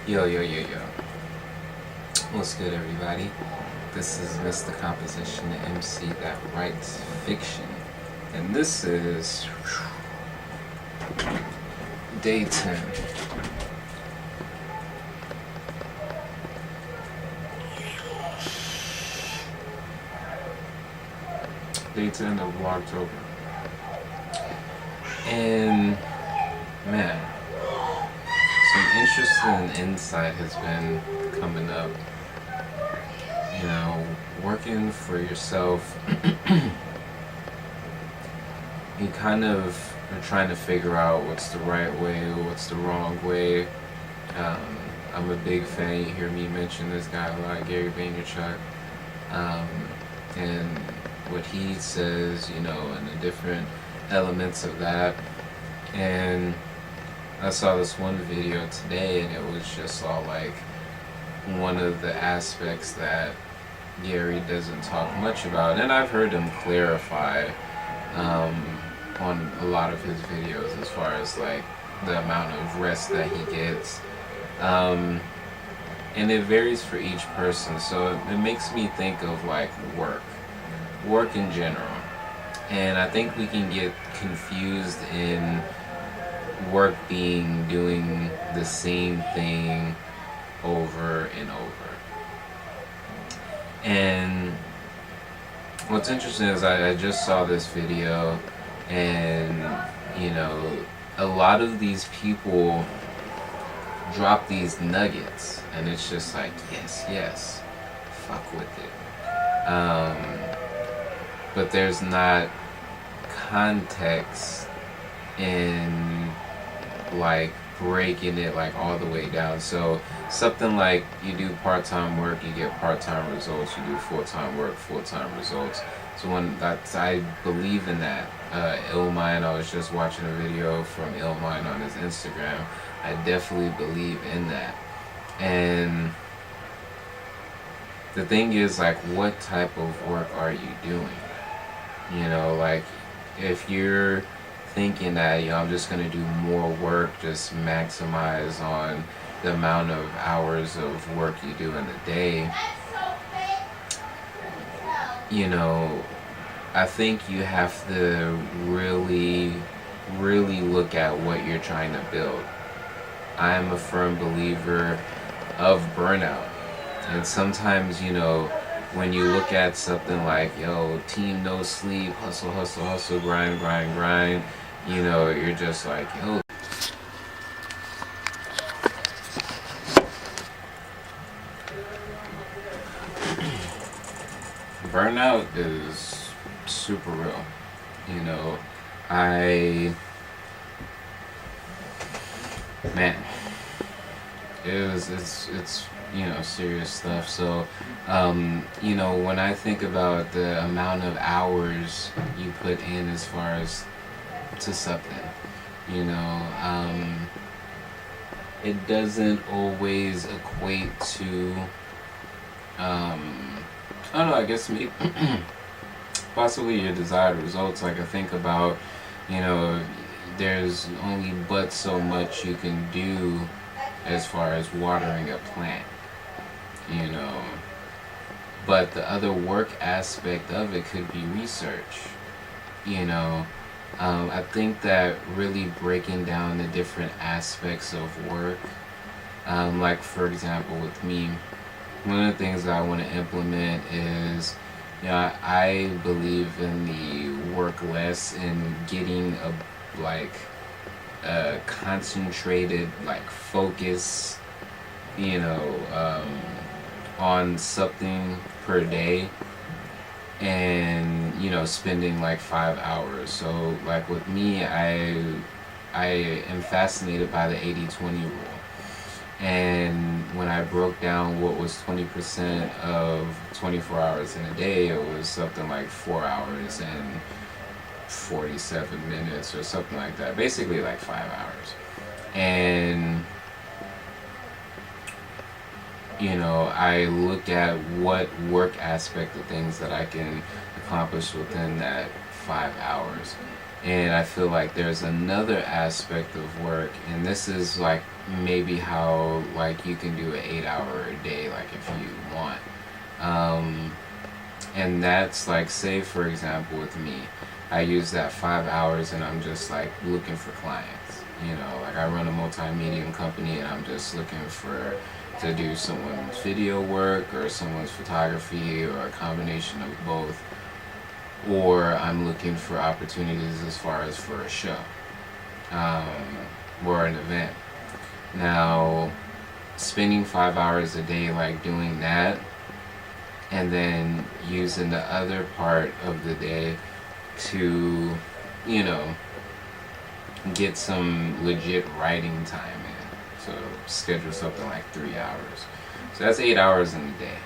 Yo, yo, yo, yo. What's good, everybody? This is Mr. Composition, the MC that writes fiction. And this is day 10. Day 10 of Vlogtober. And, man, some interesting insight has been coming up. You know, working for yourself, you kind of are trying to figure out what's the right way, what's the wrong way. I'm a big fan. You hear me mention this guy a lot, Gary Vaynerchuk, and what he says, and the different elements of that. And I saw this one video today, and it was just all like one of the aspects that Gary doesn't talk much about, and I've heard him clarify on a lot of his videos as far as like the amount of rest that he gets, and it varies for each person. So it makes me think of like work in general, and I think we can get confused in work being doing the same thing over and over. And what's interesting is I just saw this video, and a lot of these people drop these nuggets, and it's just like, yes, fuck with it. But there's not context in like breaking it like all the way down. So something like you do part-time work, you get part-time results. You do full-time work, full-time results. So I believe in that. Illmind, I was just watching a video from Illmind on his Instagram. I definitely believe in that. And the thing is, like, what type of work are you doing? Like, if you're thinking that, I'm just going to do more work, just maximize on the amount of hours of work you do in the day, I think you have to really, really look at what you're trying to build. I am a firm believer of burnout. And sometimes, when you look at something like, team no sleep, hustle, hustle, hustle, grind, grind, grind, you're just like, burnout is super real. Man, it's serious stuff. So, when I think about the amount of hours you put in as far as to something, it doesn't always equate to, I don't know, I guess maybe possibly your desired results. Like, I think about, there's only but so much you can do as far as watering a plant, but the other work aspect of it could be research. I think that really breaking down the different aspects of work, like for example with me, one of the things that I want to implement is, I believe in the work less and getting a concentrated focus, on something per day, and spending 5 hours. So like with me, I am fascinated by the 80-20 rule. And when I broke down what was 20% of 24 hours in a day, it was something like 4 hours and 47 minutes or something like that. Basically 5 hours. And I look at what work aspect of things that I can accomplish within that 5 hours. And I feel like there's another aspect of work, and this is like maybe how like you can do an 8 hour a day, like if you want. Um, and that's like, say for example with me, I use that 5 hours and I'm just like looking for clients. You know, like I run a multimedia company and I'm just looking for to do someone's video work or someone's photography or a combination of both, or I'm looking for opportunities as far as for a show um, or an event. Now, spending 5 hours a day like doing that, and then using the other part of the day to, you know, get some legit writing time in. So schedule something like 3 hours. So that's 8 hours in a day,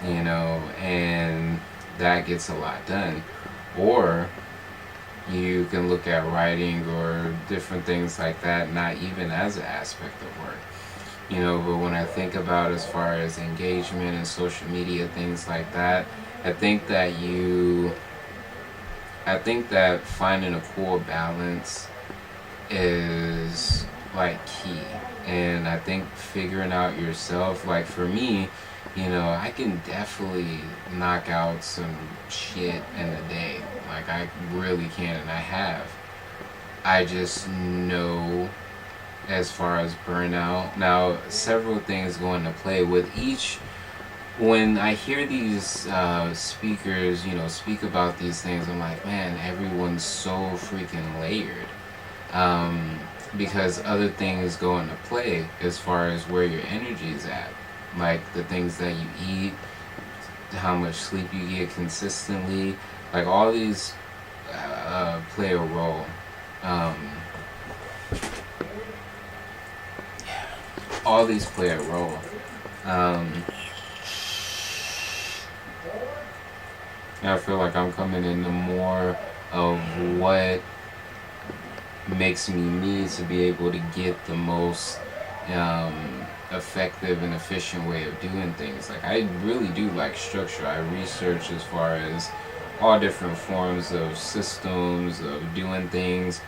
you know, and that gets a lot done. Or you can look at writing or different things like that, not even as an aspect of work. You know, but when I think about as far as engagement and social media, things like that, I think that finding a cool balance is like key. And I think figuring out yourself, like for me, you know, I can definitely knock out some shit in a day. Like I really can, and I have. I just know as far as burnout. Now, several things go into play with each. When I hear these speakers, you know, speak about these things, I'm like, man, everyone's so freaking layered. Because other things go into play as far as where your energy is at. Like the things that you eat, how much sleep you get consistently. Like all these play a role. All these play a role. I feel like I'm coming into more of what makes me to be able to get the most effective and efficient way of doing things. Like I really do like structure. I research as far as all different forms of systems of doing things.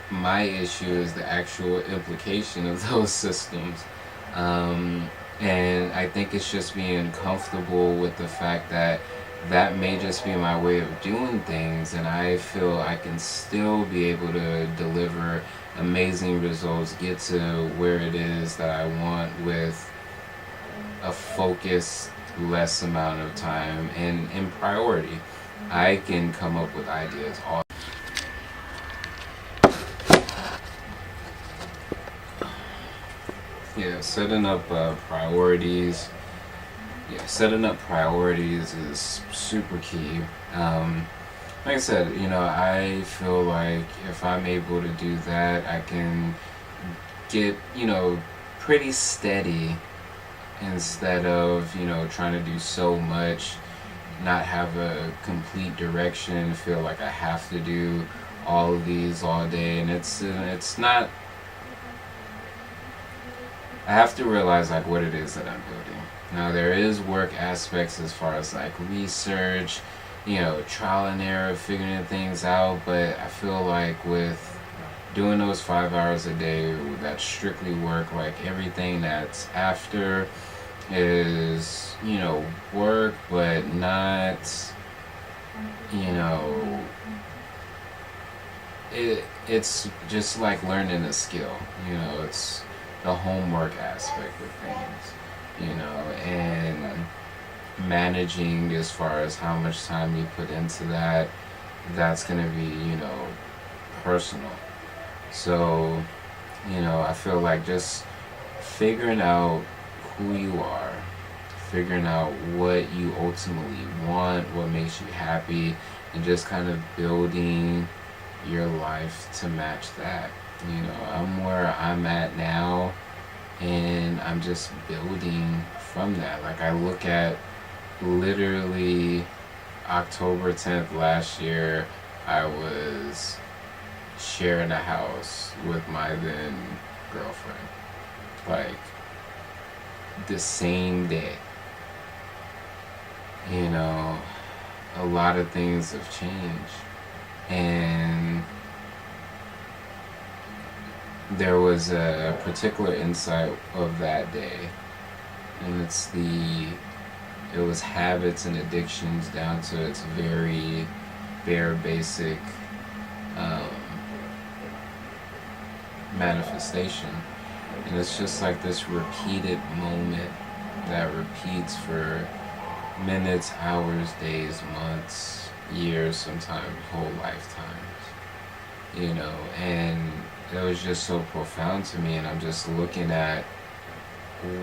My issue is the actual implication of those systems. And I think it's just being comfortable with the fact that that may just be my way of doing things, and I feel I can still be able to deliver amazing results, get to where it is that I want with a focused, less amount of time and in priority. I can come up with ideas all. Yeah, setting up priorities. Yeah, setting up priorities is super key. Like I said, you know, I feel like if I'm able to do that, I can get, you know, pretty steady instead of, you know, trying to do so much, not have a complete direction, feel like I have to do all of these all day, and it's not. I have to realize like what it is that I'm building. Now there is work aspects as far as like research, you know, trial and error, figuring things out, but I feel like with doing those 5 hours a day, that's strictly work, like everything that's after is, you know, work, but not, you know, it's just like learning a skill, you know, it's the homework aspect of things, you know, and managing as far as how much time you put into that, that's going to be, you know, personal. So, you know, I feel like just figuring out who you are, figuring out what you ultimately want, what makes you happy, and just kind of building your life to match that. You know, I'm where I'm at now, and I'm just building from that. Like I look at literally October 10th last year, I was sharing a house with my then girlfriend. Like the same day. You know, a lot of things have changed. And there was a particular insight of that day, and it was habits and addictions down to its very bare basic um, manifestation. And it's just like this repeated moment that repeats for minutes, hours, days, months, years, sometimes whole lifetimes, and it was just so profound to me. And I'm just looking at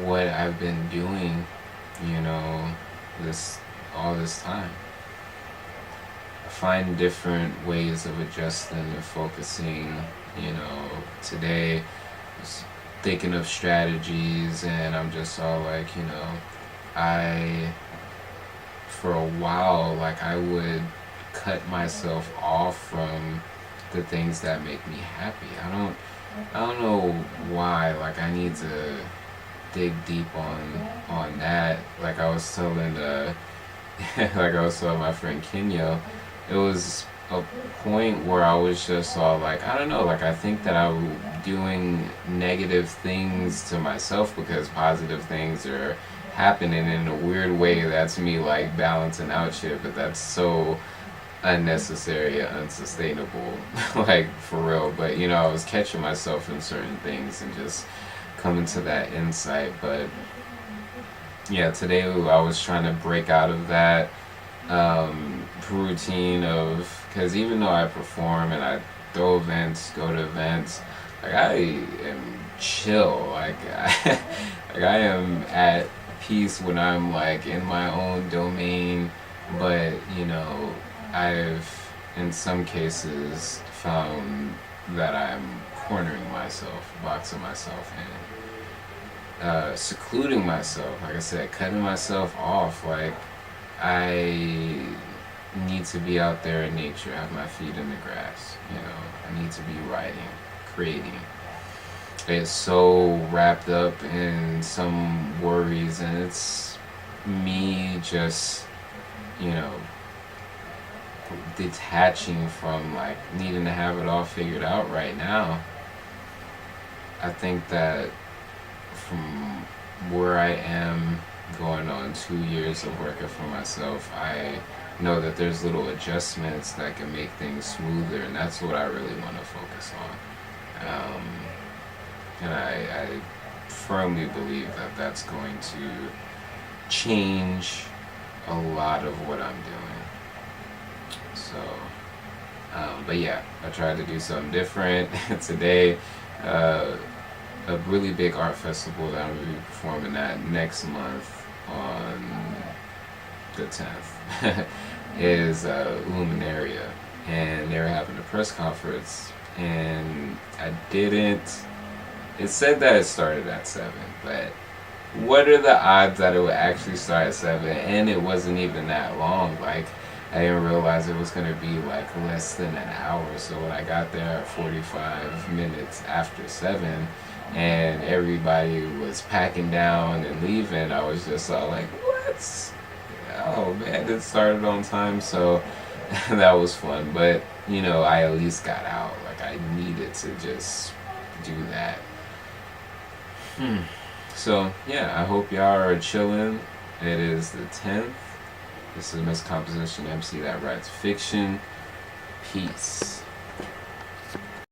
what I've been doing, you know, this all this time. I find different ways of adjusting and focusing. Today I was thinking of strategies, and I'm just all like, I for a while, like, I would cut myself off from the things that make me happy. I don't know why. Like, I need to dig deep on that. Like I was telling like I was telling my friend Kenyo, it was a point where I was just all like, I don't know, like, I think that I'm doing negative things to myself because positive things are happening in a weird way. That's me, like, balancing out shit, but that's so unnecessary and unsustainable. Like, for real. But I was catching myself in certain things and just coming to that insight. But yeah, today I was trying to break out of that routine of, because even though I perform and I throw events, go to events, like, I am chill. Like, like, I am at peace when I'm, like, in my own domain. But I've in some cases found that I'm cornering myself, boxing myself in, secluding myself, like I said, cutting myself off. Like, I need to be out there in nature, have my feet in the grass. I need to be writing, creating. It's so wrapped up in some worries, and it's me just, detaching from, like, needing to have it all figured out right now. I think that from where I am, going on 2 years of working for myself, I know that there's little adjustments that can make things smoother, and that's what I really want to focus on. And I firmly believe that that's going to change a lot of what I'm doing. So, but yeah, I tried to do something different today. A really big art festival that I'm going to be performing at next month on the 10th is Luminaria, and they were having a press conference, and it said that it started at 7, but what are the odds that it would actually start at 7? And it wasn't even that long. Like, I didn't realize it was going to be, like, less than an hour. So when I got there at 45 minutes after 7 and everybody was packing down and leaving, I was just all like, what? Oh man, it started on time. So that was fun. But I at least got out. Like, I needed to just do that. So yeah, I hope y'all are chilling. It is the 10th. This is Miss Composition MC that writes fiction. Peace.